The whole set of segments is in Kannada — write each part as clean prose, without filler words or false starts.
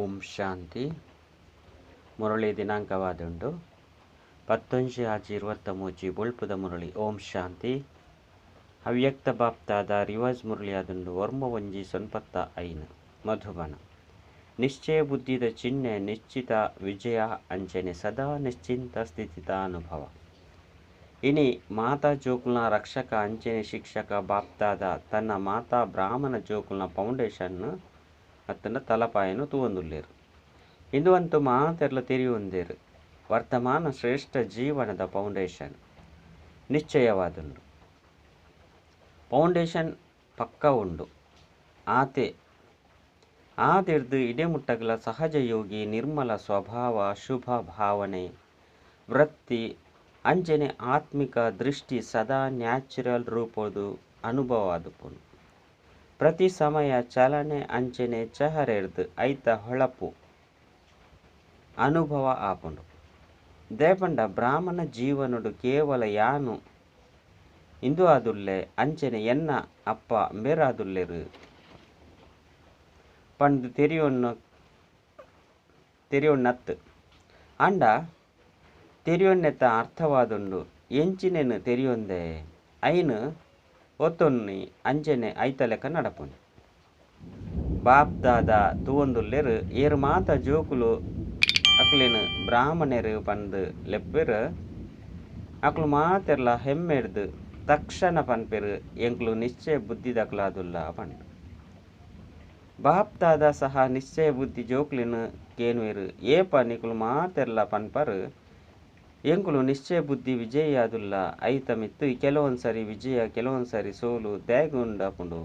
ಓಂ ಶಾಂತಿ. ಮುರಳಿ ದಿನಾಂಕವಾದುಂಡು 19/6/23 ಬೊಳ್ಪುದ ಮುರಳಿ. ಓಂ ಶಾಂತಿ. ಅವ್ಯಕ್ತ ಬಾಪ್ತಾದ ರಿವಾಜ್ ಮುರಳಿ ಆದುಂಡು ಒರ್ಮ ಒಂಜಿ ಸೊನ್ಪತ್ತ ಐನು ಮಧುಬನ. ನಿಶ್ಚಯ ಬುದ್ಧಿದ ಚಿಹ್ನೆ ನಿಶ್ಚಿತ ವಿಜಯ ಅಂಚನೆ ಸದಾ ನಿಶ್ಚಿಂತ ಸ್ಥಿತಿತ ಅನುಭವ. ಇನಿ ಮಾತಾ ಜೋಕುಲ್ನ ರಕ್ಷಕ ಅಂಚನೆ ಶಿಕ್ಷಕ ಬಾಪ್ತಾದ ತನ್ನ ಮಾತಾ ಬ್ರಾಹ್ಮಣ ಜೋಕುಲ್ನ ಫೌಂಡೇಶನ್ ಅತ್ತನ ತಲಪಾಯನು ತೂವೊಂದುಲ್ಲೇರು. ಇಂದು ಅಂತೂ ಮಾತೆರ್ಲ ತೆರಿಯೊಂದೇರು ವರ್ತಮಾನ ಶ್ರೇಷ್ಠ ಜೀವನದ ಫೌಂಡೇಶನ್ ನಿಶ್ಚಯವಾದುಂಡು. ಫೌಂಡೇಶನ್ ಪಕ್ಕ ಉಂಡು ಆದಿರ್ದು ಇಡೆಮುಟ್ಟಗಲ ಸಹಜ ಯೋಗಿ ನಿರ್ಮಲ ಸ್ವಭಾವ ಶುಭ ಭಾವನೆ ವೃತ್ತಿ ಅಂಚನೆ ಆತ್ಮಿಕ ದೃಷ್ಟಿ ಸದಾ ನ್ಯಾಚುರಲ್ ರೂಪದು ಅನುಭವ ಆದುಪುಂಡು. ಪ್ರತಿ ಸಮಯ ಚಲನೆ ಅಂಚನೆ ಚಹರೆರ್ದು ಐತ ಹೊಳಪು ಅನುಭವ ಆಪುಂಡು. ದೇಪಂಡ ಬ್ರಾಹ್ಮಣ ಜೀವನುಡು ಕೇವಲ ಯಾನು ಇಂದು ಆದುಲ್ಲೆ ಅಂಚನೆ ಎನ್ನ ಅಪ್ಪ ಮೇರಾದುಲ್ಲೆರು ಪಂಡು ತೆರಿಯೊನ್ನತ್ತು ಅಂಡ ತೆರಿಯೊನ್ನೆತ್ತ ಅರ್ಥವಾದುಂಡು. ಎಂಚಿನೆನು ತೆರಿಯೊಂದೆ ಐನು ಒತ್ತೊನ್ನಿ ಅಂಚನೆ ಐತ ಲೆಕ್ಕ ನಡಪುಂಡು. ಬಾಪ್ದಾದ ತೂವೊಂದುಲ್ಲೆರು ಏರು ಮಾತ ಜೋಕುಲು ಅಕ್ಲೆನು ಬ್ರಾಹ್ಮಣೆರು ಪಂದು ಲೆಪ್ಪೆರು ಅಕ್ಲು ಮಾತೆರ್ಲ ಹೆಮ್ಮೆಡ್ದು ತಕ್ಷಣ ಪನ್ಪೆರು ಎಂಕ್ಲು ನಿಶ್ಚಯ ಬುದ್ಧಿ ದಕ್ಲಾದುಲ್ಲ ಪಂಡು. ಬಾಪ್ದಾದ ಸಹ ನಿಶ್ಚಯ ಬುದ್ಧಿ ಜೋಕ್ಲೆನು ಕೇನುವೆರು ಏಪ ನಿಕುಲು ಮಾತೆರ್ಲ ಪನ್ಪರು ಎಂಕುಲು ನಿಶ್ಚಯ ಬುದ್ಧಿ ವಿಜಯಾದುಲ್ಲ ಐತ ಮಿತ್ತು ಕೆಲವೊಂದ್ಸರಿ ವಿಜಯ ಕೆಲವೊಂದ್ಸರಿ ಸೋಲು ದೇಗುಂಡು ಆಪುಂಡು.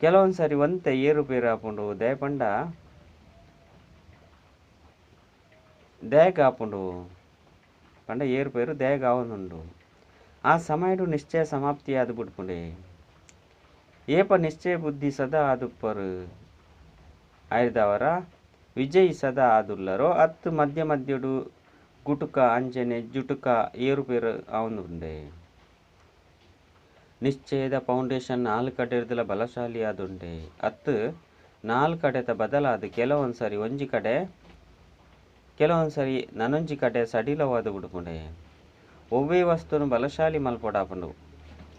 ಕೆಲವೊಂದ್ಸರಿ ಒಂತೆ ಏರುಪೇರು ಆಪುಂಡು ದೇಪಂಡ ದೇಗ ಆಪುಂಡು ಪಂಡ ಏರುಪೇರು ದೇಗ ಆವೊಂದುಂಡು. ಆ ಸಮಯಡು ನಿಶ್ಚಯ ಸಮಾಪ್ತಿ ಆದು ಬಿಡ್ಪುಂಡೆ ಏಪ ನಿಶ್ಚಯ ಬುದ್ಧಿ ಸದಾ ಆದುಪ್ಪರು ಆಯ್ದವರ ವಿಜಯ್ ಸದಾ ಆದುಲ್ಲರೋ ಅತ್ತು ಮಧ್ಯ ಮಧ್ಯಡು ಗುಟುಕ ಅಂಚನೆ ಜುಟುಕ ಏರುಪೇರು ಆವೊಂದುಂಡೆ. ನಿಶ್ಚಯದ ಫೌಂಡೇಶನ್ 4 ಕಡೆರ್ದಲ ಬಲಶಾಲಿ ಆದುಂಡೆ ಅತ್ತು 4 ಕಡೆತ ಬದಲಾದು ಕೆಲವೊಂದ್ಸರಿ ಒಂಜಿ ಕಡೆ ಕೆಲವೊಂದ್ಸರಿ ನನೊಂಜಿ ಕಡೆ ಸಡಿಲವಾದು ಬಿಡುಪುಂಡೆ. ಒವ್ವೇ ವಸ್ತುನು ಬಲಶಾಲಿ ಮಲ್ಪೊಡಾಪುಂಡು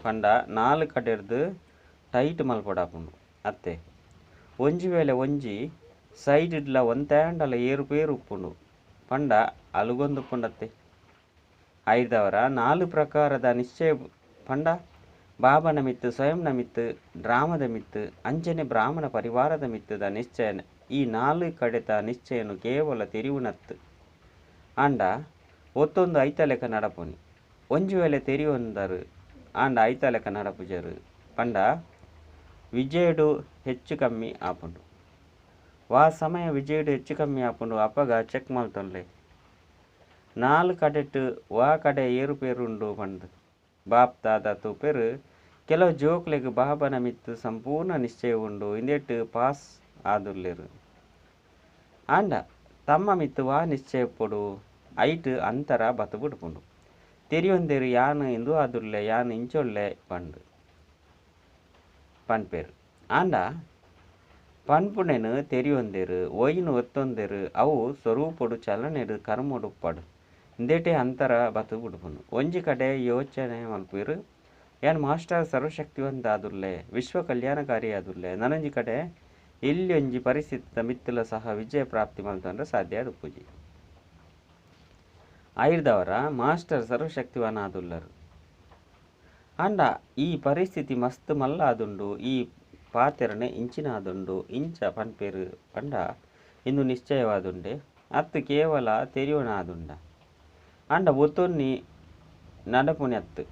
ಪಂಡ 4 ಕಡೆರ್ದು ಟೈಟ್ ಮಲ್ಪೊಡಾಪುಂಡು. ಅತ್ತೆ ಒಂಜಿ ವೇಳೆ ಒಂಜಿ ಸೈಡ್ಲ ಒಂತೇಂಡಲ ಏರುಪೇರು ಉಪ್ಪುಂಡು ಪಂಡ ಅಲುಗೊಂದುಪ್ಪುಂಡತ್ತೆ. ಐದವರ 4 ಪ್ರಕಾರದ ನಿಶ್ಚಯ ಪಂಡ ಬಾಬನ ಮಿತ್ತು ಸ್ವಯಂನ ಮಿತ್ತು ಡ್ರಾಮದ ಮಿತ್ತು ಅಂಚನೆ ಬ್ರಾಹ್ಮಣ ಪರಿವಾರದ ಮಿತ್ತದ ನಿಶ್ಚಯ ಈ 4 ಕಡೆತ ನಿಶ್ಚಯನು ಕೇವಲ ತೆರಿವುನತ್ತು ಆಂಡ ಒತ್ತೊಂದು ಐತ ಲೆಕ್ಕ ನಡಪುನಿ. ಒಂಜಿ ವೇಳೆ ತೆರಿಯೊಂದರು ಆಂಡ ಐತ ಲೆಕ್ಕ ನಡಪುಜರು ಪಂಡ ವಿಜಯಡು ಹೆಚ್ಚು ಕಮ್ಮಿ ಆಪುಂಡು. ವಾ ಸಮಯ ವಿಜಯಡು ಹೆಚ್ಚು ಕಮ್ಮಿ ಆಪುಂಡು ಅಪಗ ಚೆಕ್ ಮಲ್ತೊನ್ಲೆ 4 ಕಡೆಟ್ಟು ವಾ ಕಡೆ ಏರುಪೇರುಂಡು ಪಂಡು ಬಾಪ್ತಾದ ತೂಪೆರು ಕೆಲವು ಜೋಕ್ಲೆಗ್ ಬಾಬನ ಮಿತ್ತು ಸಂಪೂರ್ಣ ನಿಶ್ಚಯ ಉಂಡು ಇಂದೆಟ್ಟು ಪಾಸ್ ಆದುಲ್ಲೆರು ಆಂಡ ತಮ್ಮ ಮಿತ್ತು ವಾ ನಿಶ್ಚಯ ಪೊಡು ಐಟ್ ಅಂತರ ಬತ್ತು ಬಿಡ್ಪುಂಡು. ತೆರಿಯೊಂದೇರು ಯಾನು ಇಂದು ಆದುಲ್ಲೆ ಯಾನು ಇಂಚೊಲ್ಲೆ ಪಂಡು ಪನ್ಪೆರು ಆಂಡ ಪನ್ಪುಣೆನು ತೆರಿಯೊಂದೇರು ಒಯ್ನು ಒತ್ತೊಂದೇರು ಅವು ಸ್ವರೂಪಡು ಚಲನೆಡು ಕರ್ಮೊಡು ಪಡು ಇಂದೇಟೆ ಅಂತರ ಬತ್ತು ಬಿಡ್ಪುಂಡು. ಒಂಜಿ ಕಡೆ ಯೋಚನೆ ಮಲ್ಪೇರು ಯಾನು ಮಾಸ್ಟರ್ ಸರ್ವಶಕ್ತಿವಂತ ಆದುಲ್ಲೆ ವಿಶ್ವ ಕಲ್ಯಾಣಕಾರಿ ಆದುಲ್ಲೆ ನನೊಂಜಿ ಕಡೆ ಇಲ್ಲಿ ಒಂಜಿ ಪರಿಸ್ಥಿತಿ ಮಿತ್ತುಲ ಸಹ ವಿಜಯ ಪ್ರಾಪ್ತಿ ಮಲ್ತಂದ್ರೆ ಸಾಧ್ಯ ಆದುಪ್ಪುಜಿ. ಐದವರ ಮಾಸ್ಟರ್ ಸರ್ವಶಕ್ತಿವಾನ ಆದುಲ್ಲರು ಆಂಡ ಈ ಪರಿಸ್ಥಿತಿ ಮಸ್ತ್ ಮಲ್ಲ ಆದುಂಡು ಈ ಪಾತೆರನೆ ಇಂಚಿನ ಆದುಂಡು ಇಂಚ ಪನ್ಪೇರು ಪಂಡ ಇಂದು ನಿಶ್ಚಯವಾದುಂಡೆ ಅತ್ತು ಕೇವಲ ತೆರಿಯೋಣ ಆದುಂಡ ಆಂಡ ಒತ್ತೊನ್ನಿ ನಡಪುನಿ ಅತ್ತು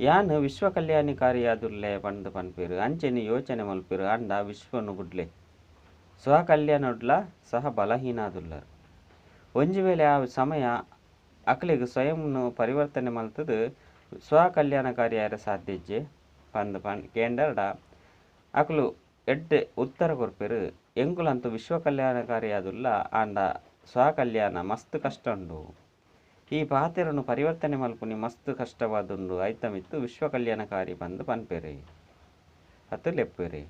ಯಾನು ವಿಶ್ವ ಕಲ್ಯಾಣಕಾರಿ ಆದುಲ್ಲೆ ಪಂದು ಪನ್ಪೇರು ಅಂಚೆನಿ ಯೋಚನೆ ಮಲ್ಪೇರು ಆಂಡ ವಿಶ್ವನು ಬುಡ್ಲೆ ಸ್ವಕಲ್ಯಾಣಡ್ಲ ಸಹ ಬಲಹೀನ ಆದುಲ್ಲರು. ಒಂಜಿ ವೇಳೆ ಆ ಸಮಯ ಅಕ್ಲೆಗ್ ಸ್ವಯಂನು ಪರಿವರ್ತನೆ ಮಲ್ತದು ಸ್ವಕಲ್ಯಾಣಕಾರಿ ಆಯರ ಸಾಧ್ಯಜ್ಜೆ ಪಂದು ಕೇಂಡರ್ಡ ಅಕ್ಲು ಎಡ್ಡೆ ಉತ್ತರ ಕೊರ್ಪೆರು ಎಂಕುಲಂತೂ ವಿಶ್ವ ಕಲ್ಯಾಣಕಾರಿ ಆದುಲ್ಲ ಆಂಡ ಸ್ವಕಲ್ಯಾಣ ಮಸ್ತ್ ಕಷ್ಟ ಉಂಡು. ಈ ಪಾತೆರನು ಪರಿವರ್ತನೆ ಮಲ್ಪುನಿ ಮಸ್ತ್ ಕಷ್ಟವಾದುಂಡು ಐತ ಮಿತ್ತು ವಿಶ್ವ ಕಲ್ಯಾಣಕಾರಿ ಪಂದು ಪನ್ಪೆರೆ ಅತ್ತು ಲೆಪ್ಪೆರೆ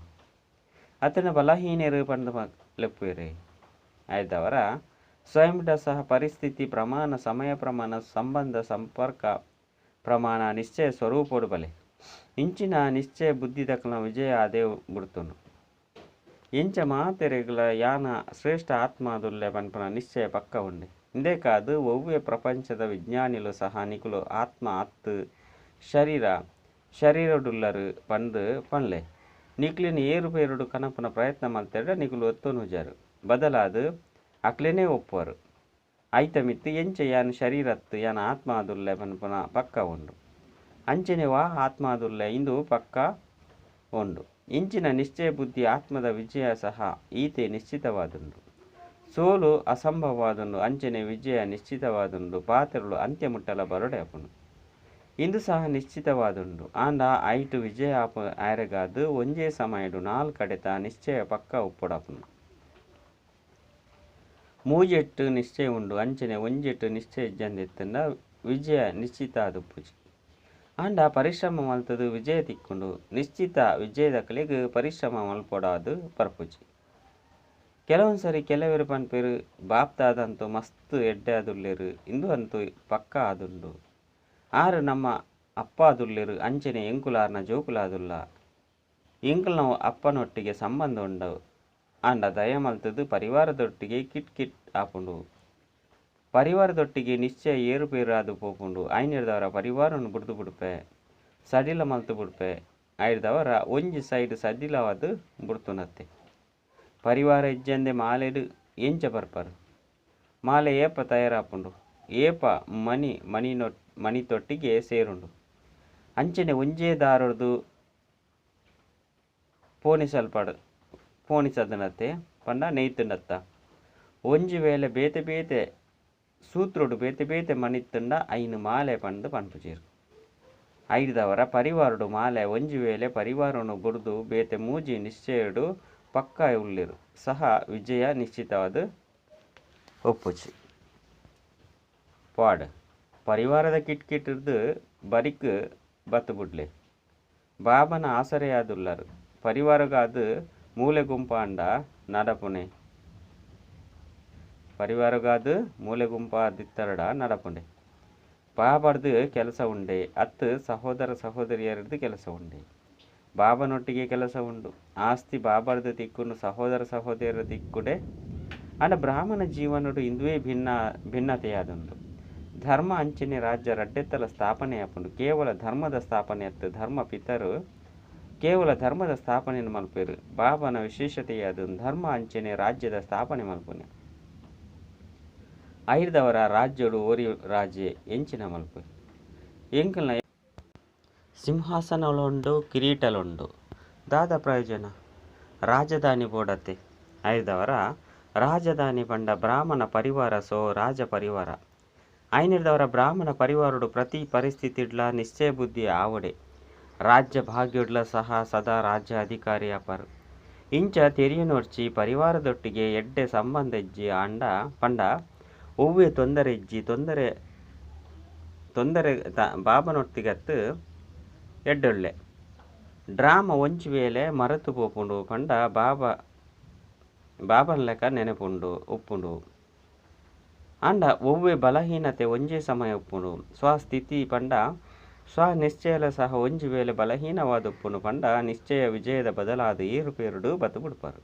ಅತನ ಬಲಹೀನರು ಪಂಡ ಲೆಪ್ಪುವೆರೆ ಆಯ್ತವರ ಸ್ವಯಂಡ ಸಹ ಪರಿಸ್ಥಿತಿ ಪ್ರಮಾಣ ಸಮಯ ಪ್ರಮಾಣ ಸಂಬಂಧ ಸಂಪರ್ಕ ಪ್ರಮಾಣ ನಿಶ್ಚಯ ಸ್ವರೂಪೋಡು ಬಲೆ ಇಂಚಿನ ನಿಶ್ಚಯ ಬುದ್ಧಿ ದಕ್ಕಲ ವಿಜಯ ಅದೇ ಬಿಡ್ತನು ಇಂಚ ಮಾತೆರೆಗಳ ಯಾನ ಶ್ರೇಷ್ಠ ಆತ್ಮದುಲ್ಲೆ ಪನ್ಪನ ನಿಶ್ಚಯ ಪಕ್ಕ ಉಂಡೆ ಇಂದೇ ಕಾದು ಒವ್ವೆ ಪ್ರಪಂಚದ ವಿಜ್ಞಾನಿಲು ಸಹ ನಿಕುಲು ಆತ್ಮ ಅತ್ತು ಶರೀರಡುಲ್ಲರು ಪಂದು ಪನ್ಲೆ ನಿಕ್ಲಿನ ಏರುಪೇರುಡು ಕನಪನ ಪ್ರಯತ್ನ ಮಲ್ತೆಡ ನಿಕುಲು ಒತ್ತೊನುಜಾರು ಬದಲಾದು ಅಕ್ಲೆನೇ ಒಪ್ಪುವರು ಐತ ಮಿತ್ತು ಎಂಚ ಯಾನ್ ಶರೀರತ್ತು ಯಾನ ಆತ್ಮಾದುಲ್ಲೆ ಪನ್ಪನ ಪಕ್ಕ ಉಂಡು ಅಂಚನೆ ವಾ ಆತ್ಮಾದುಲ್ಲೆ ಇಂದು ಪಕ್ಕ ಉಂಡು ಇಂಚಿನ ನಿಶ್ಚಯ ಬುದ್ಧಿ ಆತ್ಮದ ವಿಜಯ ಸಹ ಈತೆ ನಿಶ್ಚಿತವಾದುಂಡು ಸೋಲು ಅಸಂಭವವಾದುಂಡು ಅಂಚನೆ ವಿಜಯ ನಿಶ್ಚಿತವಾದುಂಡು ಪಾತ್ರಗಳು ಅಂತ್ಯ ಮುಟ್ಟಲ ಬರಡೆ ಅಪುನು ಇಂದು ಸಹ ನಿಶ್ಚಿತವಾದುಂಡು ಆಂಡ ಐಟು ವಿಜಯ ಆಪ ಆಯರಗಾದು ಒಂಜೇ ಸಮಯಡು ನಾಲ್ ಕಡೆತ ನಿಶ್ಚಯ ಪಕ್ಕ ಉಪ್ಪುಡಪುನು ಮೂಜೆಟ್ಟು ನಿಶ್ಚಯ ಉಂಡು ಅಂಚನೆ ಒಂಜೆಟ್ಟು ನಿಶ್ಚಯ ಇಜ್ಜಂದೆತ್ತಂಡ ವಿಜಯ ನಿಶ್ಚಿತ ಆದುಪ್ಪುಜಿ ಆಂಡ ಪರಿಶ್ರಮ ಮಲ್ತದು ವಿಜಯ ತಿಕ್ಕುಂಡು ನಿಶ್ಚಿತ ವಿಜಯದ ಕಲೆಗೆ ಪರಿಶ್ರಮ ಮಲ್ಪೊಡಾದು ಪರ್ಪುಜಿ ಕೆಲವೊಂದ್ಸರಿ ಕೆಲವರು ಪನ್ಪೇರು ಬಾಪ್ತಾದಂತೂ ಮಸ್ತ್ ಎಡ್ಡೆ ಆದುಲ್ಲೇರು ಇಂದು ಅಂತೂ ಪಕ್ಕ ಆದುಂಡು ಆರು ನಮ್ಮ ಅಪ್ಪ ಆದುಲ್ಲೇರು ಅಂಚನೆ ಎಂಕುಲಾರ್ನ ಜೋಕುಲಾದುಲ್ಲ ಎಂಕುಲ್ ನಾವು ಅಪ್ಪನೊಟ್ಟಿಗೆ ಸಂಬಂಧ ಉಂಡವು ಆಂಡ ದಯ ಮಲ್ತದು ಪರಿವಾರದೊಟ್ಟಿಗೆ ಕಿಟ್ ಆಪುಂಡು ಪರಿವಾರದೊಟ್ಟಿಗೆ ನಿಶ್ಚಯ ಏರುಪೇರು ಆದು ಪೋಪುಂಡು ಐನಿಡ್ದವರ ಪರಿವಾರವನ್ನು ಬುಡ್ದು ಬಿಡ್ಪೆ ಸಡಿಲ ಮಲ್ತು ಬಿಡ್ಪೆ ಐಡ್ದವರ ಒಂಜಿ ಸೈಡ್ ಸಡಿಲವಾದು ಬುಡ್ತುನತ್ತೆ ಪರಿವಾರ ಇಜ್ಜಂದೆ ಮಾಲೆಡು ಎಂಚ ಬರ್ಪರು ಮಾಲೆ ಏಪ ತಯಾರಾಪುಂಡು ಏಪ ಮಣಿ ತೊಟ್ಟಿಗೆ ಸೇರುಂಡು ಅಂಚನೆ ಒಂಜೇ ದಾರೊಡ್ದು ಪೋಣಿಸದನತ್ತೆ ಪಂಡ ನೆಯ್ತುಂಡತ್ತ ಒಂಜಿ ವೇಳೆ ಬೇತೆ ಬೇತೆ ಸೂತ್ರುಡು ಬೇತೆ ಬೇತೆ ಮಣಿತ್ತುಂಡ ಐನು ಮಾಲೆ ಪಂಡು ಪನ್ಪುಜೀರು ಐದವರ ಪರಿವಾರಡು ಮಾಲೆ ಒಂಜಿ ವೇಳೆ ಪರಿವಾರನು ಬುಡ್ದು ಬೇತೆ ಮೂಜಿ ನಿಶ್ಚಯಡು ಪಕ್ಕ ಉಳ್ಳಿರು ಸಹ ವಿಜಯ ನಿಶ್ಚಿತವಾದ ಒಪ್ಪುಜಿ ಪಾಡ್ ಪರಿವಾರದ ಕಿಟ್ ಇರ್ದು ಬರಿಕ್ ಬತ್ತು ಬಿಡ್ಲೆ ಬಾಬನ ಆಸರೆಯಾದುಲ್ಲರು ಪರಿವಾರಗಾದು ಮೂಲೆ ಗುಂಪಾಂಡ ನಡಪುಣೆ ಪರಿವಾರಗಾದು ಮೂಲೆ ಗುಂಪಾದಿತ್ತರಡ ನಡಪುಂಡೆ ಬಾಬರ್ದು ಕೆಲಸ ಉಂಡೆ ಅತ್ತು ಸಹೋದರ ಸಹೋದರಿಯರದ್ದು ಕೆಲಸ ಉಂಡೆ ಬಾಬನೊಟ್ಟಿಗೆ ಕೆಲಸ ಉಂಡು ಆಸ್ತಿ ಬಾಬರ್ದು ತಿಕ್ಕುನು ಸಹೋದರ ಸಹೋದರಿಯರ ತಿಕ್ಕುಡೆ ಅಂಡ ಬ್ರಾಹ್ಮಣ ಜೀವನಡು ಇಂದುವೇ ಭಿನ್ನತೆಯಾದುಂಡು ಧರ್ಮ ಅಂಚನೆ ರಾಜ್ಯ ರಡ್ಡೆತ್ತಲ ಸ್ಥಾಪನೆ ಆಪುಂಡು ಕೇವಲ ಧರ್ಮದ ಸ್ಥಾಪನೆ ಅತ್ತು ಧರ್ಮ ಪಿತರು ಕೇವಲ ಧರ್ಮದ ಸ್ಥಾಪನೆಯನ್ನು ಮಲ್ಪೇರು ಬಾಬನ ವಿಶೇಷತೆಯಾದ ಧರ್ಮ ಅಂಚನೆ ರಾಜ್ಯದ ಸ್ಥಾಪನೆ ಮಲ್ಪುನೆ ಐದವರ ರಾಜ್ಯಡು ಓರಿ ರಾಜ್ಯ ಎಂಚಿನ ಮಲ್ಪೇರು ಎಂಕಲ್ನ ಸಿಂಹಾಸನಲುಂಡು ಕಿರೀಟಲುಂಡು ದಾದ ಪ್ರಯೋಜನ ರಾಜಧಾನಿ ಬೋಡತ್ತೆ ಐದವರ ರಾಜಧಾನಿ ಪಂಡ ಬ್ರಾಹ್ಮಣ ಪರಿವಾರ ಸೋ ರಾಜ ಪರಿವಾರ ಐನಿಡ್ದವರ ಬ್ರಾಹ್ಮಣ ಪರಿವಾರಡು ಪ್ರತಿ ಪರಿಸ್ಥಿತಿಡ್ಲ ನಿಶ್ಚಯ ಬುದ್ಧಿ ಆವಡೆ ರಾಜ್ಯ ಭಾಗ್ಯುಡ್ಲ ಸಹ ಸದಾ ರಾಜ್ಯ ಅಧಿಕಾರಿ ಅಪರ್ ಇಂಚ ತೆರಿಯನೋರ್ಚಿ ಪರಿವಾರದೊಟ್ಟಿಗೆ ಎಡ್ಡೆ ಸಂಬಂಧ ಇಜ್ಜಿ ಅಂಡ ಪಂಡ ಒವ್ವೆ ತೊಂದರೆ ಇಜ್ಜಿ ತೊಂದರೆ ಬಾಬನೊಟ್ಟಿಗತ್ತು ಎಡ್ಡೊಳ್ಳೆ ಡ್ರಾಮ ಒಂಚು ವೇಳೆ ಮರೆತು ಪೋಪುಂಡು ಪಂಡ ಬಾಬನ ಲೆಕ್ಕ ನೆನಪುಂಡು ಉಪ್ಪುಂಡು ಅಂಡ ಒವ್ವೆ ಬಲಹೀನತೆ ಒಂಜೇ ಸಮಯ ಉಪ್ಪುಂಡು ಸ್ವಸ್ಥಿತಿ ಪಂಡ ಸ್ವನಿಶ್ಚಯಲ ಸಹ ಒಂಜಿ ವೇಳೆ ಬಲಹೀನವಾದ ಉಪ್ಪುನು ಪಂಡ ನಿಶ್ಚಯ ವಿಜಯದ ಬದಲಾದ ಏರುಪೇರುಡು ಬತ್ತು ಬಿಡ್ಪಾರು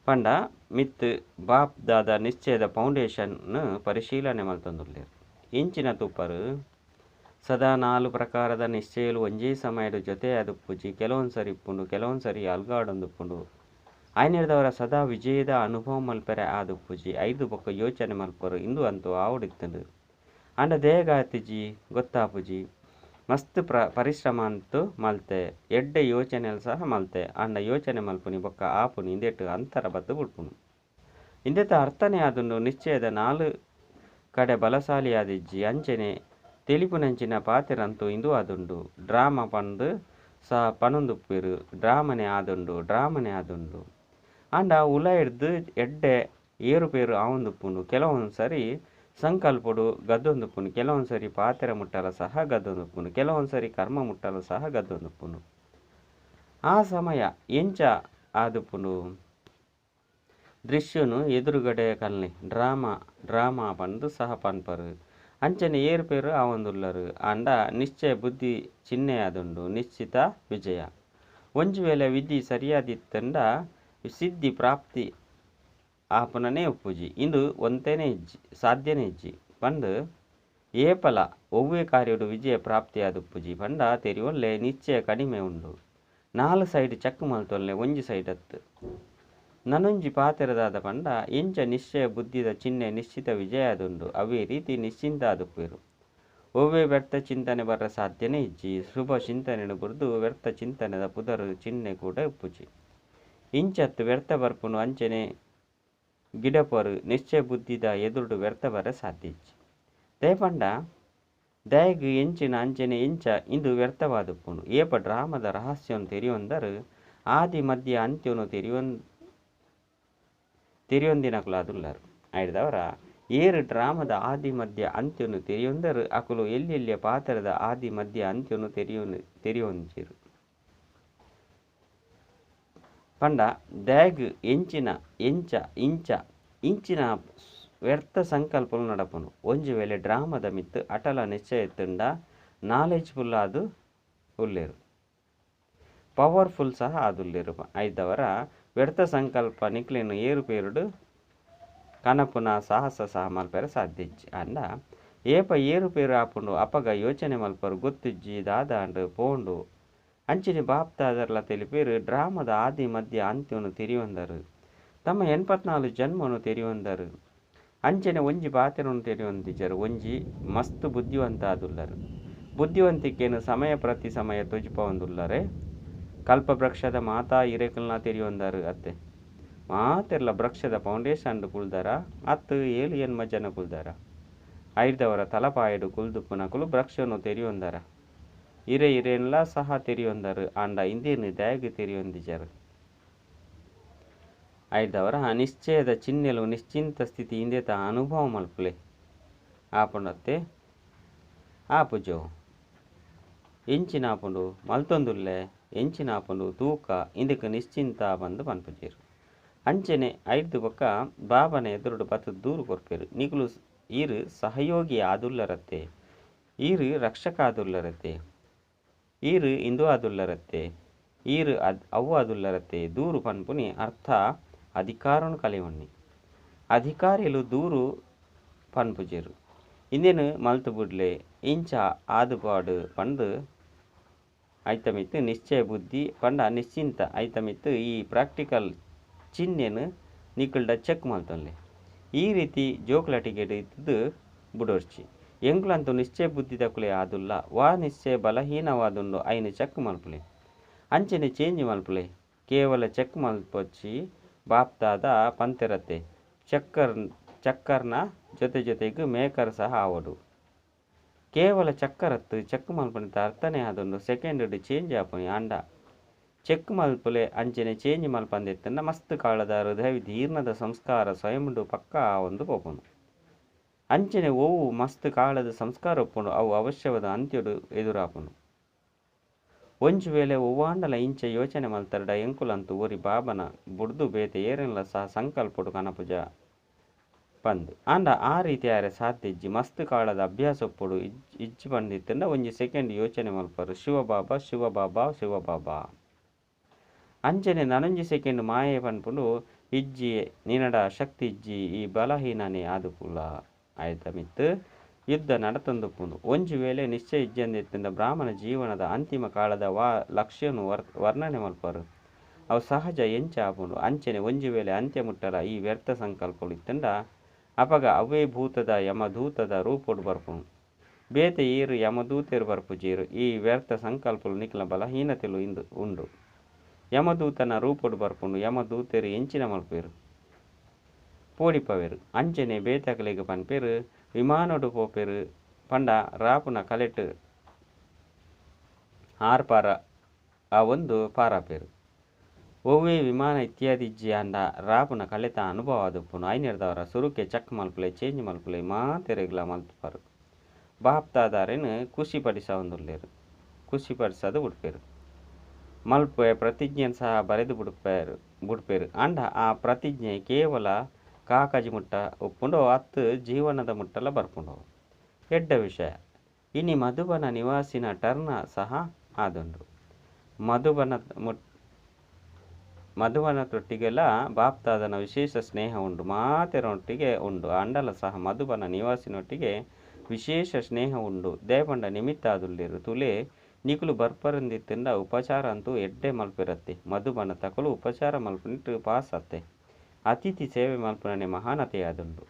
ಪಂಡ ಮಿತ್ ಬಾಪ್ ದಾದ ನಿಶ್ಚಯದ ಫೌಂಡೇಶನ್ ಪರಿಶೀಲನೆ ಮಲ್ತೊಂದುಲ್ಲೇರು ಇಂಚಿನ ತುಪ್ಪರು ಸದಾ 4 ಪ್ರಕಾರದ ನಿಶ್ಚಯಲು ಒಂಜೇ ಸಮಯದ ಜೊತೆ ಅದುಪ್ಪುಜಿ ಕೆಲವೊಂದ್ಸರಿ ಇಪ್ಪುಂಡು ಕೆಲವೊಂದ್ಸರಿ ಅಲ್ಗಾಡೊಂದುಪ್ಪುಂಡು ಐನಿಡ್ದವರ ಸದಾ ವಿಜಯದ ಅನುಭವ ಮಲ್ಪೆರೆ ಆದುಪ್ಪುಜಿ 5 ಬೊಕ್ಕ ಯೋಚನೆ ಮಲ್ಪರು ಇಂದು ಅಂತೂ ಆವಡಿತ್ತಂಡು ಅಂಡ ದೇಹಗಾತಿಜಿ ಗೊತ್ತಾಪುಜಿ ಮಸ್ತ್ ಪರಿಶ್ರಮ ಅಂತೂ ಮಲ್ತೆ ಎಡ್ಡೆ ಯೋಚನೆಯಲ್ಲಿ ಸಹ ಮಲ್ತೆ ಅಂಡ ಯೋಚನೆ ಮಲ್ಪುನಿ ಬೊಕ್ಕ ಆಪುನಿ ಇಂದೆಟ್ಟು ಅಂತರ ಬತ್ತು ಬಿಡ್ಪುನು ಇಂದೆತ್ತ ಅರ್ಥನೇ ಆದುಂಡು ನಿಶ್ಚಯದ 4 ಕಡೆ ಬಲಶಾಲಿಯಾದಿಜ್ಜಿ ಅಂಚನೆ ತಿಳಿಪುನಂಚಿನ ಪಾತೆರಂತೂ ಇಂದು ಆದುಂಡು ಡ್ರಾಮ ಪಂದು ಸಹ ಪನೊಂದುಪ್ಪೇರು ಡ್ರಾಮನೆ ಆದುಂಡು ಅಂಡ ಉಲ ಹಿಡ್ದು ಎಡ್ಡೆ ಏರುಪೇರು ಆವೊಂದುಪ್ಪುಂಡು ಕೆಲವೊಂದ್ಸರಿ ಸಂಕಲ್ಪಡು ಗದ್ದೊಂದುಪ್ಪುನು ಕೆಲವೊಂದ್ಸರಿ ಪಾತೆರ ಮುಟ್ಟಲ ಸಹ ಗದ್ದೊಂದುಪ್ಪುನು ಕೆಲವೊಂದ್ಸರಿ ಕರ್ಮ ಮುಟ್ಟಲು ಸಹ ಗದ್ದೊಂದುಪ್ಪುನು ಆ ಸಮಯ ಎಂಚ ಆದುಪುಂಡು ದೃಶ್ಯನು ಎದುರುಗಡೆ ಕಲ್ನಿ ಡ್ರಾಮಾ ಪಂದು ಸಹ ಪನ್ಪರು ಅಂಚನೆ ಏರುಪೇರು ಆವೊಂದುಲ್ಲರು ಅಂಡ ನಿಶ್ಚಯ ಬುದ್ಧಿ ಚಿಹ್ನೆಯಾದುಂಡು ನಿಶ್ಚಿತ ವಿಜಯ. ಒಂಜಿ ವೇಳೆ ವಿಧಿ ಸರಿಯಾದಿತ್ತಂಡ ಸಿದ್ಧಿ ಪ್ರಾಪ್ತಿ ಆಪುನನೇ ಉಪ್ಪುಜಿ ಇಂದು ಒಂತೇನೆ ಇಜ್ಜಿ ಸಾಧ್ಯನೇ ಇಜ್ಜಿ ಪಂಡು ಏಪಲ ಒವ್ವೇ ಕಾರ್ಯಡು ವಿಜಯ ಪ್ರಾಪ್ತಿಯಾದುಪ್ಪುಜಿ ಪಂಡ ತೆರಿಯೊಲ್ಲೆ ನಿಶ್ಚಯ ಕಡಿಮೆ ಉಂಡು. 4 ಸೈಡ್ ಚೆಕ್ ಮಲ್ತೊಲ್ಲೆ ಒಂಜಿ ಸೈಡ್ ಅತ್ತು ನನೊಂಜಿ ಪಾತೆರದಾದ ಪಂಡ ಎಂಚ ನಿಶ್ಚಯ ಬುದ್ಧಿದ ಚಿಹ್ನೆ ನಿಶ್ಚಿತ ವಿಜಯದುಂಡು ಅವೇ ರೀತಿ ನಿಶ್ಚಿಂತ ಆದುಪ್ಪೇರು. ಒವ್ವೇ ವ್ಯರ್ಥ ಚಿಂತನೆ ಬರ ಸಾಧ್ಯನೇ ಇಜ್ಜಿ ಶುಭ ಚಿಂತನೆನು ಬುರ್ದು ವ್ಯರ್ಥ ಚಿಂತನೆದ ಪುದರು ಚಿಹ್ನೆ ಕೂಡ ಉಪ್ಪುಜಿ. ಇಂಚತ್ತು ವ್ಯರ್ಥ ಬರ್ಪುನು ಅಂಚನೆ ಗಿಡಪರು ನಿಶ್ಚಯ ಬುದ್ಧಿದ ಎದುರುಡು ವ್ಯರ್ಥ ಬರ ಸಾಧ್ಯ ಇಜ್ಜಿ. ದಯಪಂಡ ದಯಗ್ ಎಂಚಿನ ಅಂಚನೆ ಎಂಚ ಇಂದು ವ್ಯರ್ಥವಾದುಪ್ಪುಂಡು ಏಪ ಡ್ರಾಮದ ರಹಸ್ಯವನ್ನು ತೆರಿಯೊಂದರು ಆದಿ ಮಧ್ಯ ಅಂತ್ಯನು ತೆರಿಯೊಂದಿನಕುಲಾದುಲ್ಲರು ಆಯ್ದವರ ಏರು ಡ್ರಾಮದ ಆದಿ ಮಧ್ಯ ಅಂತ್ಯನು ತೆರಿಯೊಂದರು ಅಕುಲು ಎಲ್ಲೆಲ್ಲಿಯ ಪಾತ್ರದ ಆದಿ ಮಧ್ಯ ಅಂತ್ಯನು ತೆರಿಯೊಂಜಿರು ಪಂಡ ದ್ಯಾಗ್ ಎಂಚಿನ ಇಂಚಿನ ವ್ಯರ್ಥ ಸಂಕಲ್ಪಲು ನಡಪುನು ಒಂಜಿ ವೇಳೆ ಡ್ರಾಮದ ಮಿತ್ತು ಅಟಲ ನಿಶ್ಚಯತ್ತುಂಡ ನಾಲೆಜ್ಫುಲ್ ಆದು ಉಲ್ಲೇರು ಪವರ್ಫುಲ್ ಸಹ ಆದುಲ್ಲೇರು ಐದವರ ವ್ಯರ್ಥ ಸಂಕಲ್ಪ ನಿಕ್ಲೆನು ಏರುಪೇರುಡು ಕನಪುನ ಸಾಹಸ ಸಹ ಮಲ್ಪೆರ ಸಾಧ್ಯ ಇಜ್ಜಿ ಅಂಡ ಏಪ ಏರುಪೇರು ಆಪುಂಡು ಅಪಗ ಯೋಚನೆ ಮಲ್ಪರು ಗೊತ್ತಿಜ್ಜಿ ದಾದಾಂಡು ಪೋಂಡು ಅಂಚಿನ ಬಾಪ್ತಾದರ್ಲ ತಿಳಿಪೇರು ಡ್ರಾಮದ ಆದಿ ಮಧ್ಯ ಅಂತ್ಯನು ತೆರಿಯೊಂದರು ತಮ್ಮ 84 ಜನ್ಮನು ತೆರಿಯೊಂದರು ಅಂಚನೆ ಒಂಜಿ ಪಾತೆರನು ತೆರಿಯೊಂದಿಜರು ಒಂಜಿ ಮಸ್ತ್ ಬುದ್ಧಿವಂತ ಆದುಲ್ಲರು ಬುದ್ಧಿವಂತಿಕೆಯನ್ನು ಸಮಯ ಪ್ರತಿ ಸಮಯ ತುಜಿಪೊಂದುಲ್ಲರೆ ಕಲ್ಪವೃಕ್ಷದ ಮಾತಾ ಇರೇಕಲ್ನ ತೆರಿಯೊಂದರು ಅತ್ತೆ ಮಾತೆರ್ಲ ವೃಕ್ಷದ ಫೌಂಡೇಶನ್ ಕುಲ್ದಾರ ಅತ್ತು 7 ಎನ್ಮ ಜನ ಕುಲ್ದಾರ ಐದವರ ತಲಪಾಯಡು ಕುಲ್ದುಪ್ಪುನಕುಲು ವೃಕ್ಷನು ತೆರಿಯೊಂದರ ಇರೇನ್ಲ ಸಹ ತೆರಿಯೊಂದರು ಅಂಡ ಇಂದೇನು ದಯಗ್ ತೆರಿಯೊಂದಿಜರು ಐದವರ ನಿಶ್ಚಯದ ಚಿಹ್ನೆಲು ನಿಶ್ಚಿಂತ ಸ್ಥಿತಿ ಇಂದೇತ ಅನುಭವ ಮಲ್ಪುಲೆ ಆಪುಂಡತ್ತೆ ಆಪುಜೋ ಎಂಚಿನ ಆಪುಂಡು ಮಲ್ತೊಂದುಲ್ಲೆ ಎಂಚಿನ ಆಪುಂಡು ತೂಕ ಇಂದಕ್ಕೆ ನಿಶ್ಚಿಂತ ಬಂದು ಪನ್ಪುಜೇರು ಅಂಚನೆ ಐದು ಬೊಕ್ಕ ಬಾಬನ ಎದುರುಡು ಬತ್ತು ದೂರು ಕೊರ್ಪೇರು ನಿಗುಲು ಈರು ಸಹಯೋಗಿ ಆದುಲ್ಲರತ್ತೆ ಈರು ರಕ್ಷಕ ಆದುಲ್ಲರತ್ತೆ ಈರು ಇಂದು ಆದುಲ್ಲರತ್ತೆ ಈರು ಅವು ಆದುಲ್ಲರತ್ತೆ ದೂರು ಪನ್ಪುನಿ ಅರ್ಥ ಅಧಿಕಾರನು ಕಲೆವಣ್ಣಿ ಅಧಿಕಾರಿಲು ದೂರು ಪನ್ಪುಜೇರು ಇಂದೇನು ಮಲ್ತು ಬುಡ್ಲೆ ಇಂಚ ಆದುಪಾಡು ಪಂಡು ಐತಮಿತ್ತು ನಿಶ್ಚಯ ಬುದ್ಧಿ ಪಂಡ ನಿಶ್ಚಿಂತ ಐತಮಿತ್ತು ಈ ಪ್ರಾಕ್ಟಿಕಲ್ ಚಿಹ್ನೆನು ನಿಕುಲ್ಡ ಚೆಕ್ ಮಲ್ತೊಲ್ಲೆ ಈ ರೀತಿ ಜೋಕ್ಲ ಟಿಕೆಟ್ ಇದ್ದು ಬುಡೋರ್ಚಿ ಎಂಕ್ಲಂತೂ ನಿಶ್ಚಯ ಬುದ್ಧಿ ತಕುಲೆ ಆದುಲ್ಲ ವಾ ನಿಶ್ಚಯ ಬಲಹೀನವಾದುಂಡು ಐನು ಚೆಕ್ ಮಲ್ಪುಲೆ ಅಂಚನೆ ಚೇಂಜ್ ಮಲ್ಪುಲೆ ಕೇವಲ ಚೆಕ್ ಮಲ್ಪೊಚ್ಚಿ ಬಾಪ್ತಾದ ಪಂತೆರತ್ತೆ ಚಕ್ಕರ್ನ ಜೊತೆಗೆ ಮೇಕರ್ ಸಹ ಆವಡು ಕೇವಲ ಚಕ್ಕರತ್ತು ಚೆಕ್ ಮಲ್ಪನಿತ ಅರ್ಥನೇ ಆದುಂಡು ಸೆಕೆಂಡ್ ಚೇಂಜ್ ಆಪುನಿ ಅಂಡ ಚೆಕ್ ಮಲ್ಪುಲೆ ಅಂಚನೆ ಚೇಂಜ್ ಮಲ್ಪಂದೆತ್ತಂಡ ಮಸ್ತ್ ಕಾಳದ ಹೃದಯ ದೀರ್ಣದ ಸಂಸ್ಕಾರ ಸ್ವಯಂಡು ಪಕ್ಕ ಒಂದು ಪೋಪುನು ಅಂಚನೆ ಓವು ಮಸ್ತ್ ಕಾಳದ ಸಂಸ್ಕಾರ ಒಪ್ಪುಂಡು ಅವು ಅವಶ್ಯವಾದ ಅಂತ್ಯಡು ಎದುರಾಪುನು ಒಂಜು ವೇಳೆ ಒವ್ವಾಂಡಲ ಇಂಚ ಯೋಚನೆ ಮಲ್ತರಡ ಎಂಕುಲಂತೂ ಓರಿ ಬಾಬನ ಬುಡ್ದು ಬೇತೆ ಏರೆನ್ಲ ಸಹ ಸಂಕಲ್ಪಡು ಕನಪುಜ ಪಂದು ಅಂಡ ಆ ರೀತಿ ಆರೆ ಸಾಧ್ಯ ಇಜ್ಜಿ ಮಸ್ತ್ ಕಾಳದ ಅಭ್ಯಾಸ ಒಪ್ಪುಡು ಇಜ್ಜಿ ಬಂದಿತ್ತಂಡ ಒಂಜಿ ಸೆಕೆಂಡ್ ಯೋಚನೆ ಮಲ್ಪರು ಶಿವಬಾಬಾ ಅಂಚನೆ ನನೊಂಜಿ ಸೆಕೆಂಡ್ ಮಾಯೆ ಪನ್ಪುಂಡು ಇಜ್ಜಿ ನಿನಡ ಶಕ್ತಿ ಇಜ್ಜಿ ಈ ಬಲಹೀನನೇ ಆದುಪುಲ ಆಯ್ತ ಮಿತ್ತು ಯುದ್ಧ ನಡತೊಂದುಪ್ಪುಂಡು ಒಂಜಿ ವೇಳೆ ನಿಶ್ಚಯ ಇಜ್ಜಂದೆತ್ತಂಡ ಬ್ರಾಹ್ಮಣ ಜೀವನದ ಅಂತಿಮ ಕಾಳದ ಲಕ್ಷ್ಯನು ವರ್ಣನೆ ಮಲ್ಪರು ಅವು ಸಹಜ ಎಂಚ ಆಪುಂಡು ಅಂಚನೆ ಒಂಜಿ ವೇಳೆ ಅಂತ್ಯ ಮುಟ್ಟರ ಈ ವ್ಯರ್ಥ ಸಂಕಲ್ಪಗಳು ಇತ್ತಂಡ ಅಪಗ ಅವೇ ಭೂತದ ಯಮದೂತದ ರೂಪೊಡು ಬರ್ಪುನು ಬೇತೆ ಈರು ಯಮದೂತೆರು ಬರ್ಪುಜೀರು ಈ ವ್ಯರ್ಥ ಸಂಕಲ್ಪಲು ನಿಖಲ ಬಲಹೀನತೆಲು ಇಂದು ಉಂಡು ಯಮದೂತನ ರೂಪೊಡು ಬರ್ಪುಂಡು ಯಮದೂತೆರು ಎಂಚಿನ ಮಲ್ಪೇರು ಪೋಡಿಪವೆರು ಅಂಚನೆ ಬೇತಕಲೆಗೆ ಪನ್ಪೇರು ವಿಮಾನಡು ಪೋಪೇರು ಪಂಡ ರಾಪುನ ಕಲೆಟ್ ಆರ್ಪಾರ ಆ ಒಂದು ಪಾರಾಪೇರು ಒವ್ವೇ ವಿಮಾನ ಇತ್ಯಾದಿ ಇಜ್ಜಿ ಅಂಡ ರಾಪುನ ಕಲೆತ ಅನುಭವ ಆದುಪ್ಪುನು ಐನೆರ್ದವರ ಸುರುಕೆ ಚಕ್ ಮಲ್ಪುಲೆ ಚೇಂಜ್ ಮಲ್ಪುಲೆ ಮಾತೆರೆಗ್ಲ ಮಲ್ಪರು ಬಾಪ್ತಾದಾರೇನು ಖುಷಿ ಪಡಿಸ ಒಂದುಲ್ಲೇರು ಖುಷಿ ಪಡಿಸೋದು ಬಿಡ್ಪೇರು ಮಲ್ಪೆ ಪ್ರತಿಜ್ಞೆಯನ್ನು ಸಹ ಬರೆದು ಬಿಡ್ಪೇರು ಅಂಡ ಆ ಪ್ರತಿಜ್ಞೆ ಕೇವಲ ಕಾಕಾಜಿ ಮುಟ್ಟ ಒಪ್ಪುಂಡು ಅತ್ತು ಜೀವನದ ಮುಟ್ಟಲ ಬರ್ಪುಂಡು ಎಡ್ಡ ವಿಷಯ. ಇನಿ ಮಧುಬನ ನಿವಾಸಿನ ಟರ್ನ ಸಹ ಆದುಂಡು. ಮಧುಬನದೊಟ್ಟಿಗೆಲ್ಲ ಬಾಪ್ತಾದನ ವಿಶೇಷ ಸ್ನೇಹ ಉಂಡು ಮಾತೆರೊಟ್ಟಿಗೆ ಉಂಡು ಅಂಡಲ ಸಹ ಮಧುಬನ ನಿವಾಸಿನೊಟ್ಟಿಗೆ ವಿಶೇಷ ಸ್ನೇಹ ಉಂಡು ದೇಪಂಡ ನಿಮಿತ್ತ ಆದುಲ್ಲೇರು ತುಲೆ ನಿಕುಲು ಬರ್ಪರಂದಿತ್ತಿಂದ ಉಪಚಾರ ಅಂತೂ ಎಡ್ಡೆ ಮಲ್ಪಿರತ್ತೆ. ಮಧುಬನ ತಕಲು ಉಪಚಾರ ಮಲ್ಪನಿಟ್ಟು ಪಾಸ್ ಅತ್ತೆ. ಅತಿಥಿ ಸೇವೆ ಮಲ್ಪುನನೆ ಮಹಾನತೆ ಆದುಂಡು.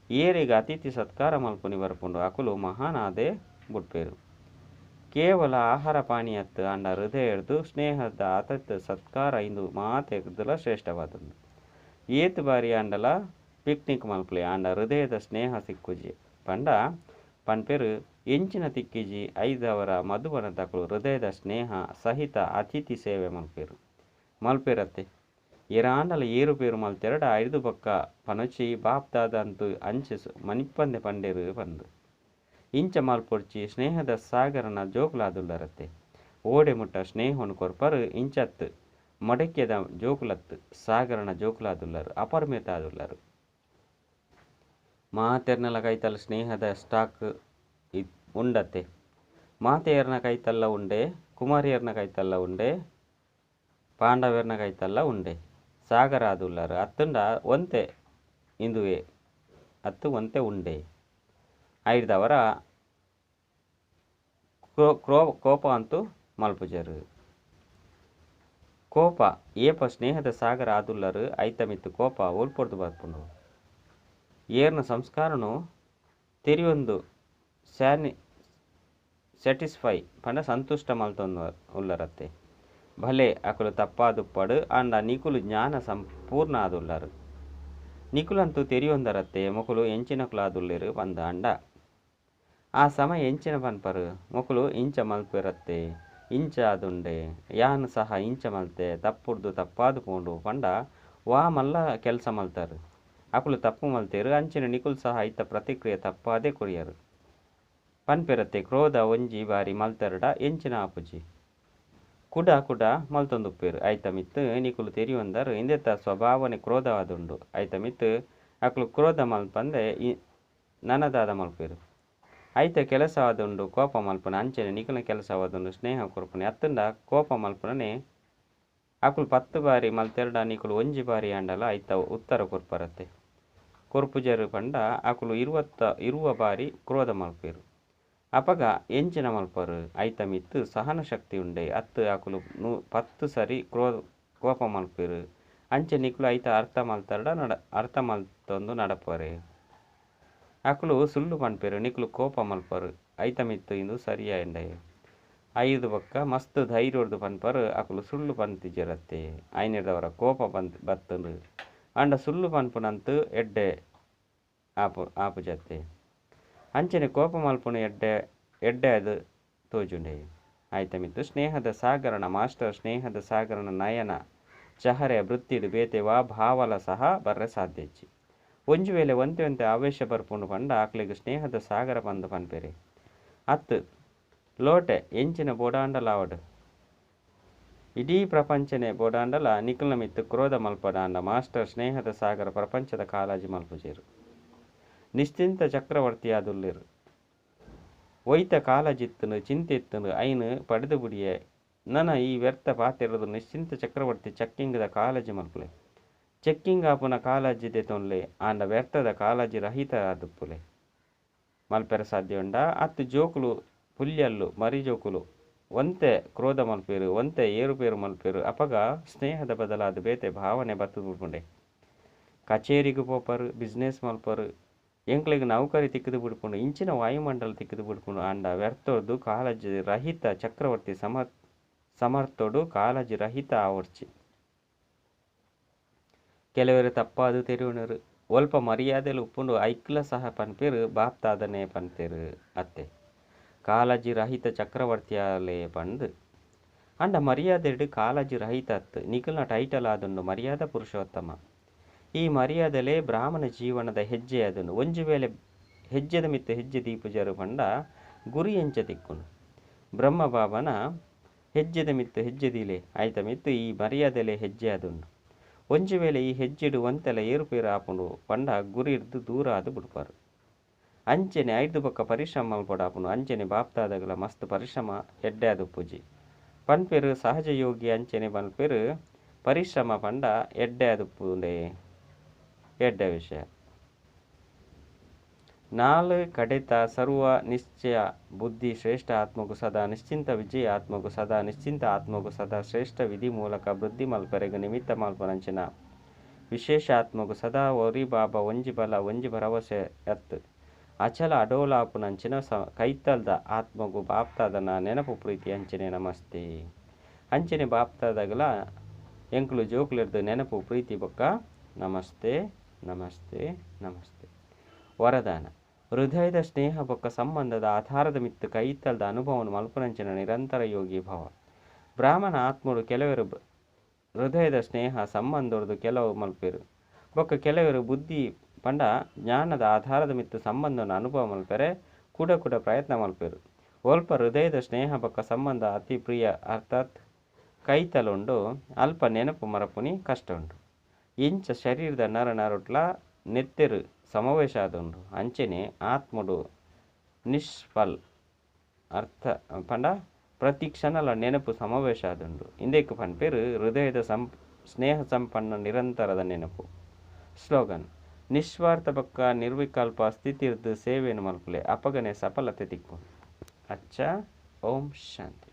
ಏರಿಗೆ ಅತಿಥಿ ಸತ್ಕಾರ ಮಲ್ಪುನಿ ಬರ್ಪುಂಡು ಅಕುಲು ಮಹಾನಾದೆ ಬುಡ್ಪೇರು. ಕೇವಲ ಆಹಾರ ಪಾನೀಯತ್ತು ಅಂಡ ಹೃದಯ ಹಿಡ್ದು ಸ್ನೇಹದ ಅತತ್ ಸತ್ಕಾರ ಇಂದು ಮಾತೆಗ್ದಲ ಶ್ರೇಷ್ಠವಾದುಂಡು. ಏತು ಬಾರಿ ಅಂಡಲ ಪಿಕ್ನಿಕ್ ಮಲ್ಪಲೆ ಅಂಡ ಹೃದಯದ ಸ್ನೇಹ ಸಿಕ್ಕುಜಿ ಪಂಡ ಪನ್ಪೆರು ಎಂಚಿನ ತಿಕ್ಕಿಜಿ ಐದವರ ಮಧುಬನ ತಕಲು ಹೃದಯದ ಸ್ನೇಹ ಸಹಿತ ಅತಿಥಿ ಸೇವೆ ಮಲ್ಪೇರತ್ತೆ. ಏರಾಂಡಲ ಏರುಪೇರು ಮಲ್ತೆರಡ 5 ಬೊಕ್ಕ ಪನೊಚ್ಚಿ ಬಾಪ್ದಾದಂತು ಅಂಚೆ ಮನಿಪ್ಪಂದೆ ಪಂಡೇರು ಬಂದು ಇಂಚ ಮಲ್ಪೊಡ್ಚಿ ಸ್ನೇಹದ ಸಾಗರನ ಜೋಕುಲಾದುಲ್ಲರತ್ತೆ. ಓಡೆ ಮುಟ್ಟ ಸ್ನೇಹವನ್ನು ಕೊರ್ಪರು ಇಂಚತ್ತು ಮಡಕ್ಯದ ಜೋಕುಲತ್ತು ಸಾಗರನ ಜೋಕುಲಾದುಲ್ಲರು ಅಪರಿಮಿತ ಆದುಲ್ಲರು. ಮಾತೆರ್ನಲ ಕೈತಲ್ಲ ಸ್ನೇಹದ ಸ್ಟಾಕ್ ಉಂಡತ್ತೆ. ಮಾತೆಯರ್ನ ಕೈತಲ್ಲ ಉಂಡೆ, ಕುಮಾರಿಯರ್ನ ಕೈತಲ್ಲ ಉಂಡೆ, ಪಾಂಡವರ್ನ ಕೈತಲ್ಲ ಉಂಡೆ, ಸಾಗರ ಆದುಲ್ಲರು ಅತ್ತುಂಡ ಒಂತೆ ಇಂದುವೆ ಅತ್ತು ಒಂತೆ ಉಂಡೆ. ಐದವರ ಕೋಪ ಅಂತೂ ಮಲ್ಪುಜರು. ಕೋಪ ಏಪ ಸ್ನೇಹದ ಸಾಗರ ಆದುಲ್ಲರು ಐತ ಮಿತ್ತು ಕೋಪ ಓಲ್ಪೊಡ್ದು ಬರ್ಪುಂಡು. ಏರ್ನ ಸಂಸ್ಕಾರನು ತೆರಿಯೊಂದು ಸ್ಯಾಟಿಸ್ಫೈ ಪಂಡ ಸಂತುಷ್ಟ ಮಲ್ತೊಂದು ಉಲ್ಲರತ್ತೆ. ಭಲೆ ಅಕುಲು ತಪ್ಪಾದುಪ್ಪಡು ಅಂಡ ನಿಕುಲು ಜ್ಞಾನ ಸಂಪೂರ್ಣ ಆದುಲ್ಲರು. ನಿಕುಲಂತೂ ತೆರಿಯೊಂದರತ್ತೆ ಮೊಕುಲು ಎಂಚಿನಕುಲು ಆದುಲ್ಲೇರು ಪಂದ ಅಂಡ ಆ ಸಮಯ ಎಂಚಿನ ಪನ್ಪರು ಮೊಕುಲು ಇಂಚ ಮಲ್ಪಿರತ್ತೆ ಇಂಚ ಆದುಂಡೆ ಯಾನು ಸಹ ಇಂಚ ಮಲ್ತೆ ತಪ್ಪುಡ್ದು ತಪ್ಪಾದು ಪೋಂಡು ಪಂಡ ವಾ ಮಲ್ಲ ಕೆಲಸ ಮಲ್ತಾರು. ಅಕುಲು ತಪ್ಪು ಮಲ್ತೇರು ಅಂಚಿನ ನಿಕುಲು ಸಹ ಐತ ಪ್ರತಿಕ್ರಿಯೆ ತಪ್ಪಾದೇ ಕೊರಿಯರು ಪನ್ಪೆರತ್ತೆ. ಕ್ರೋಧ ಒಂಜಿ ಬಾರಿ ಮಲ್ತೆರಡ ಎಂಚಿನ ಆಪುಜಿ ಕುಡ ಮಲ್ತೊಂದುಪ್ಪೇರು ಐತ ಮಿತ್ತು ನಿಕುಲು ತೆರಿಯೊಂದರು ಇಂದೆತ್ತ ಸ್ವಭಾವನೆ ಕ್ರೋಧ ಆದುಂಡು ಐತ ಮಿತ್ತು ಅಕುಲು ಕ್ರೋಧ ಮಲ್ಪಂದೆ ನನದಾದ ಮಲ್ಪೇರು. ಐತ ಕೆಲಸ ಆದುಂಡು ಕೋಪ ಮಲ್ಪನೆ ಅಂಚನೆ ನಿಕುಲ ಕೆಲಸ ಆದುಂಡು ಸ್ನೇಹ ಕೊರ್ಪನೆ ಅತ್ತುಂಡ ಕೋಪ ಮಲ್ಪನೆ ಅಕುಲು 10 ಬಾರಿ ಮಲ್ತೆರಡ ನಿಕುಲು ಒಂಜಿ ಬಾರಿ ಅಂಡಲ ಐತ ಉತ್ತರ ಕೊರ್ಪರತ್ತೆ. ಕೊರ್ಪುಜರು ಪಂಡ ಅಕುಲು 20 ಬಾರಿ ಕ್ರೋಧ ಮಲ್ಪೇರು. ಅಪಗ ಎಂಚಿನ ಮಲ್ಪರು ಐತ ಮಿತ್ತು ಸಹನ ಶಕ್ತಿ ಉಂಡೆ ಅತ್ತು ಅಕುಲು 10 ಸರಿ ಕೋಪ ಮಲ್ಪೇರು ಅಂಚೆ ನಿಕುಲು ಐತ ಅರ್ಥ ಮಲ್ತೊಂದು ನಡಪರೆ. ಅಕುಲು ಸುಳ್ಳು ಪನ್ಪೇರು ನಿಕುಲು ಕೋಪ ಮಲ್ಪರು ಐತ ಮಿತ್ತು ಇಂದು ಸರಿಯಾಯಂಡೆ. 5 ಬೊಕ್ಕ ಮಸ್ತ್ ಧೈರ್ಯೊಡ್ದು ಪನ್ಪರು ಅಕುಲು ಸುಳ್ಳು ಪನ್ತಿಜರತ್ತೆ. ಐನೆರ್ದವರ ಕೋಪ ಬತ್ತುಂಡು ಅಂಡ ಸುಳ್ಳು ಪನ್ಪುನಂತೂ ಎಡ್ಡೆ ಆಪುಜತ್ತೆ. ಅಂಚನೆ ಕೋಪ ಮಲ್ಪುನು ಎಡ್ಡೆ ಅದು ತೋಜುಂಡೆ. ಐತ ಮಿತ್ತು ಸ್ನೇಹದ ಸಾಗರನ ಮಾಸ್ಟರ್ ಸ್ನೇಹದ ಸಾಗರನ ನಯನ ಚಹರೆಯ ಬೃತ್ತಿಡು ಬೇತೆ ವಾ ಭಾವಲ ಸಹ ಬರ್ರೆ ಸಾಧ್ಯಜ್ಜಿ. ಒಂಜು ವೇಳೆ ಒಂತೆ ಆವೇಶ ಬರ್ಪುಂಡು ಪಂಡ ಅಕ್ಲೆಗ್ ಸ್ನೇಹದ ಸಾಗರ ಪಂದು ಪನ್ಪೆರೆ ಅತ್ತು ಲೋಟೆ ಎಂಚಿನ ಬೋಡಾಂಡಲಾವಡು ಇಡೀ ಪ್ರಪಂಚನೆ ಬೋಡಾಂಡಲ ನಿಕುಲ್ನ ಮಿತ್ತು ಕ್ರೋಧ ಮಲ್ಪಡಾಂಡ ಮಾಸ್ಟರ್ ಸ್ನೇಹದ ಸಾಗರ ಪ್ರಪಂಚದ ಕಾಲಾಜಿ ಮಲ್ಪುಜೇರು. ನಿಶ್ಚಿಂತ ಚಕ್ರವರ್ತಿ ಆದುಲ್ಲೇರು. ಒಯ್ತ ಕಾಲಜಿತ್ತುನು ಚಿಂತೆತ್ತುನು ಐನು ಪಡೆದು ಬಿಡಿಯೆ ನನ ಈ ವ್ಯರ್ಥ ಪಾತೆರದು ನಿಶ್ಚಿಂತ ಚಕ್ರವರ್ತಿ ಚೆಕ್ಕಿಂಗ್ದ ಕಾಳಜಿ ಮಲ್ಪುಲೆ. ಚೆಕ್ಕಿಂಗ್ ಆಪುನ ಕಾಳಜಿದೆ ತೊನ್ಲೆ ಆಂಡ ವ್ಯರ್ಥದ ಕಾಳಜಿ ರಹಿತ ಆದುಪ್ಪುಲೆ ಮಲ್ಪೆರ ಸಾಧ್ಯ ಉಂಡ. ಅತ್ತು ಜೋಕುಲು ಪುಲ್ಯಲ್ಲು ಮರಿ ಜೋಕುಲು ಒಂತೆ ಕ್ರೋಧ ಮಲ್ಪೇರು ಒಂತೆ ಏರುಪೇರು ಮಲ್ಪೇರು ಅಪಗ ಸ್ನೇಹದ ಬದಲಾದ ಬೇತೆ ಭಾವನೆ ಬತ್ತು ಬಿಡ್ಪುಂಡೆ. ಕಚೇರಿಗೂ ಪೋಪರು ಬಿಸ್ನೆಸ್ ಮಲ್ಪರು ಎಂಕ್ಲೆಗ್ ನೌಕರಿ ತಿಕ್ಕದು ಬಿಡ್ಪುಂಡು ಇಂಚಿನ ವಾಯುಮಂಡಲ ತಿಕ್ಕದು ಬಿಡ್ಪುಂಡು ಅಂಡ ವ್ಯರ್ಥೋಡು ಕಾಳಜಿ ರಹಿತ ಚಕ್ರವರ್ತಿ ಸಮರ್ಥೋಡು ಕಾಳಜಿ ರಹಿತ ಆವಡ್ಚಿ. ಕೆಲವರು ತಪ್ಪಾದು ತೆರಿಯುಣರು ಒಲ್ಪ ಮರ್ಯಾದೆಲು ಉಪ್ಪುಂಡು ಐಕ್ಲ ಸಹ ಪನ್ಪೇರು ಬಾಪ್ತಾದನೆ ಪನ್ಪೇರು ಅತ್ತೆ ಕಾಳಜಿ ರಹಿತ ಚಕ್ರವರ್ತಿಯಾಲೆ ಪಂದು ಅಂಡ ಮರ್ಯಾದೆಡು ಕಾಳಜಿ ರಹಿತ ಅತ್ತು ನಿಕುಲ್ನ ಟೈಟಲ್ ಆದುಂಡು ಮರ್ಯಾದ ಪುರುಷೋತ್ತಮ. ಈ ಮರ್ಯಾದೆಲೆ ಬ್ರಾಹ್ಮಣ ಜೀವನದ ಹೆಜ್ಜೆ ಅದನ್ನು ಒಂಜು ವೇಳೆ ಹೆಜ್ಜೆದ ಮಿತ್ತು ಹೆಜ್ಜೆ ದೀಪುಜರು ಪಂಡ ಗುರಿ ಎಂಚ ತಿಕ್ಕುನು. ಬ್ರಹ್ಮ ಬಾಬನ ಹೆಜ್ಜೆದ ಮಿತ್ತು ಹೆಜ್ಜೆದಿಲೆ ಆಯ್ತ ಮಿತ್ತು ಈ ಮರ್ಯಾದೆಲೆ ಹೆಜ್ಜೆ ಅದುಂಡು. ಒಂಜಿ ವೇಳೆ ಈ ಹೆಜ್ಜೆಡು ಒಂತೆಲ ಏರುಪೇರು ಆಪುಂಡು ಪಂಡ ಗುರಿ ಹಿಡ್ದು ದೂರ ಆದು ಬಿಡ್ಪಾರು. ಅಂಚೆನೆ ಐದು ಬೊಕ್ಕ ಪರಿಶ್ರಮ ಮಲ್ಪೊಡಾಪುಂಡು. ಅಂಚೆನೆ ಬಾಪ್ತಾದಗಳ ಮಸ್ತ್ ಪರಿಶ್ರಮ ಎಡ್ಡೆ ಅದು ಪೂಜಿ ಪನ್ಪೆರು ಸಹಜ ಯೋಗಿ ಅಂಚೆನೆ ಪನ್ಪೆರು ಪರಿಶ್ರಮ ಪಂಡ ಎಡ್ಡೆ ಅದು ಪೂಂಡೆ ಎಡ್ಡೆ ವಿಷಯ. ನಾಲ್ ಕಡೆತ ಸರ್ವ ನಿಶ್ಚಯ ಬುದ್ಧಿ ಶ್ರೇಷ್ಠ ಆತ್ಮಗು ಸದಾ ನಿಶ್ಚಿಂತ ವಿಜಯ ಆತ್ಮಗು ಸದಾ ನಿಶ್ಚಿಂತ ಆತ್ಮಗು ಸದಾ ಶ್ರೇಷ್ಠ ವಿಧಿ ಮೂಲಕ ವೃದ್ಧಿ ಮಲ್ಪರೆಗ ನಿಮಿತ್ತ ಮಲ್ಪನಂಚಿನ ವಿಶೇಷ ಆತ್ಮಗು ಸದಾ ಒರಿ ಬಾಬಾ ಒಂಜಿ ಬಲ ಒಂಜಿ ಭರವಸೆ ಎತ್ತು ಅಚಲ ಅಡೋಲಾಪುನಂಚಿನ ಕೈತಲ್ದ ಆತ್ಮಗು ಬಾಪ್ತಾದನ ನೆನಪು ಪ್ರೀತಿ ಅಂಚನೆ ನಮಸ್ತೆ. ಅಂಚನೆ ಬಾಪ್ತಾದಗಲ ಎಂಕ್ಲು ಜೋಕ್ಲಿರ್ದು ನೆನಪು ಪ್ರೀತಿ ಬೊಕ್ಕ ನಮಸ್ತೆ ನಮಸ್ತೆ ನಮಸ್ತೆ. ವರದಾನ ಹೃದಯದ ಸ್ನೇಹ ಬೊಕ್ಕ ಸಂಬಂಧದ ಆಧಾರದ ಮಿತ್ತು ಕೈತಲ್ದ ಅನುಭವವನ್ನು ಮಲ್ಪುನಂಚಿನ ನಿರಂತರ ಯೋಗಿ ಭವ. ಬ್ರಾಹ್ಮಣ ಆತ್ಮರು ಕೆಲವರು ಹೃದಯದ ಸ್ನೇಹ ಸಂಬಂಧದ್ದು ಕೆಲವು ಮಲ್ಪೆರು ಬೊಕ್ಕ ಕೆಲವರು ಬುದ್ಧಿ ಪಂಡ ಜ್ಞಾನದ ಆಧಾರದ ಮಿತ್ತು ಸಂಬಂಧವನ್ನು ಅನುಭವ ಮಲ್ಪೆರೆ ಕೂಡ ಕೂಡ ಪ್ರಯತ್ನ ಮಲ್ಪೆರು. ಒಲ್ಪ ಹೃದಯದ ಸ್ನೇಹ ಬೊಕ್ಕ ಸಂಬಂಧ ಅತಿ ಪ್ರಿಯ ಅರ್ಥಾತ್ ಕೈತಲುಂಡು ಅಲ್ಪ ನೆನಪು ಮರಪುನಿ ಕಷ್ಟ ಉಂಡು. ಇಂಚ ಶರೀರದ ನರ ನರುಟ್ಲ ನೆತ್ತೆರು ಸಮಾವೇಶ ಆದುಂಡು. ಅಂಚೆನೆ ಆತ್ಮಡು ನಿಷ್ಫಲ್ ಅರ್ಥ ಪಂಡ ಪ್ರತಿ ಕ್ಷಣಲ ನೆನಪು ಸಮಾವೇಶ ಆದುಂಡು. ಇಂದೆಕ್ ಪನ್ಪೇರು ಹೃದಯದ ಸ್ನೇಹ ಸಂಪನ್ನ ನಿರಂತರದ ನೆನಪು. ಸ್ಲೋಗನ್ ನಿಸ್ವಾರ್ಥ ಬೊಕ್ಕ ನಿರ್ವಿಕಲ್ಪ ಸ್ಥಿತಿರ್ದು ಸೇವೆಯನ್ನು ಮಲ್ಪಲೆ ಅಪಗನೆ ಸಫಲತೆ ತಿಕ್ಕು. ಅಚ್ಚ ಓಂ ಶಾಂತಿ.